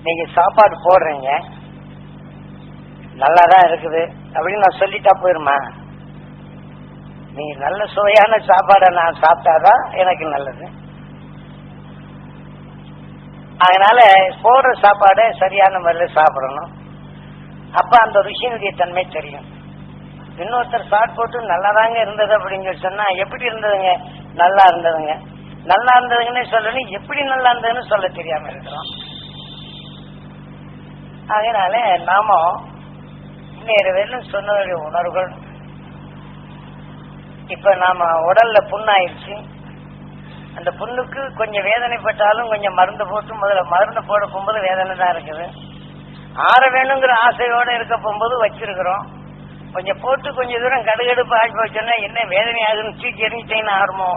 நீங்க சாப்பாடு போடுறீங்க, நல்லாதான் இருக்குது அப்படின்னு நான் சொல்லிட்டா போயிருமா? நீங்க நல்ல சுவையான சாப்பாடை நான் சாப்பிட்டாதான் எனக்கு நல்லது. அதனால போடுற சாப்பாடை சரியான முறையில் சாப்பிடணும். அப்ப அந்த ருசியினுடைய தன்மை தெரியும். இன்னொருத்தர் சாப்பிட்டு நல்லாதாங்க இருந்தது அப்படின்னு சொல்லி சொன்னா எப்படி இருந்ததுங்க? நல்லா இருந்ததுங்க. நல்லா இருந்ததுன்னு சொல்லணும், எப்படி நல்லா இருந்ததுன்னு சொல்ல தெரியாம இருக்கிறோம். அதனால நாம இன்னொரு வேலும் சொன்னதுடைய உணர்வுகள், இப்ப நாம உடல்ல புண்ணாயிருச்சு, அந்த புண்ணுக்கு கொஞ்சம் வேதனைப்பட்டாலும் கொஞ்சம் மருந்து போட்டு முதல்ல மருந்து போட போகும்போது வேதனை தான் இருக்குது. ஆற வேணுங்கிற ஆசையோட இருக்க போகும்போது வச்சிருக்கிறோம். கொஞ்சம் போட்டு கொஞ்சம் தூரம் கடுகடுப்பு ஆகி போச்சுன்னா என்ன வேதனை ஆகுதுன்னு தூக்கி எரிஞ்சிட்டேன்னு ஆறுமோ?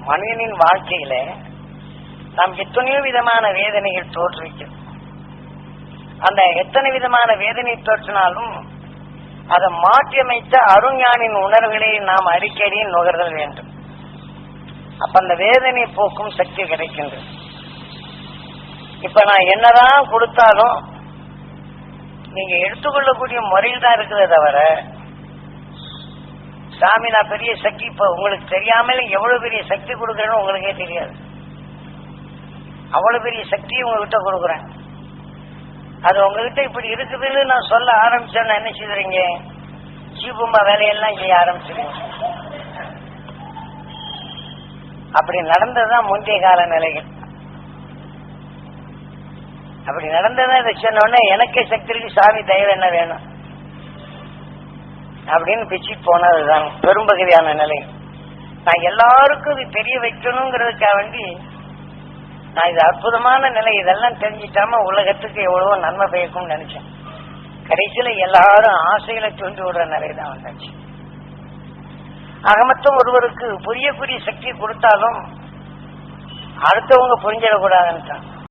மனிதனின் வாழ்க்கையில நாம் எத்தனையோ விதமான வேதனைகள் தோற்றுவிக்கும். அந்த எத்தனை விதமான வேதனை தோற்றினாலும் அதை மாற்றியமைத்த அருஞானின் உணர்வுகளை நாம் அடிக்கடி நுகர்தல் வேண்டும். அப்ப அந்த வேதனை போக்கும் சக்தி கிடைக்கின்றது. இப்ப நான் என்னதான் கொடுத்தாலும் நீங்க எடுத்துக்கொள்ளக்கூடிய முறையில் தான் இருக்குதே தவிர, சாமி நான் பெரிய சக்தி, இப்ப உங்களுக்கு தெரியாமல் எவ்வளவு பெரிய சக்தி கொடுக்கறேன்னு உங்களுக்கே தெரியாது. அவ்வளவு பெரிய சக்தியை உங்ககிட்ட கொடுக்குறேன். அது உங்ககிட்ட இப்படி இருக்குதுன்னு நான் சொல்ல ஆரம்பிச்சேன்னா என்ன செய்றீங்க? சீபுமா வேலையெல்லாம் செய்ய ஆரம்பிச்சிருங்க. அப்படி நடந்ததுதான் முந்தைய கால நிலைகள். அப்படி நடந்ததா இதை சொன்னோடனே எனக்கே சக்தி இருக்கு, சாமி தயவு என்ன வேணும் அப்படின்னு பிச்சு போனதுதான் பெரும்பகுதியான நிலை. நான் எல்லாருக்கும் இது தெரிய வைக்கணுங்கிறதுக்காக வேண்டி நான் இது அற்புதமான நிலை, இதெல்லாம் தெரிஞ்சிட்டாம உலகத்துக்கு எவ்வளவோ நன்மை பயக்கும்னு நினைச்சேன். கடைசியில எல்லாரும் ஆசைகளை தூண்டி விடுற நிலைதான் வந்தாச்சு. மொத்தம் ஒருவருக்கு புரியக்கூடிய சக்தியை கொடுத்தாலும் அடுத்தவங்க புரிஞ்சிடக்கூடாதுன்னு தான்.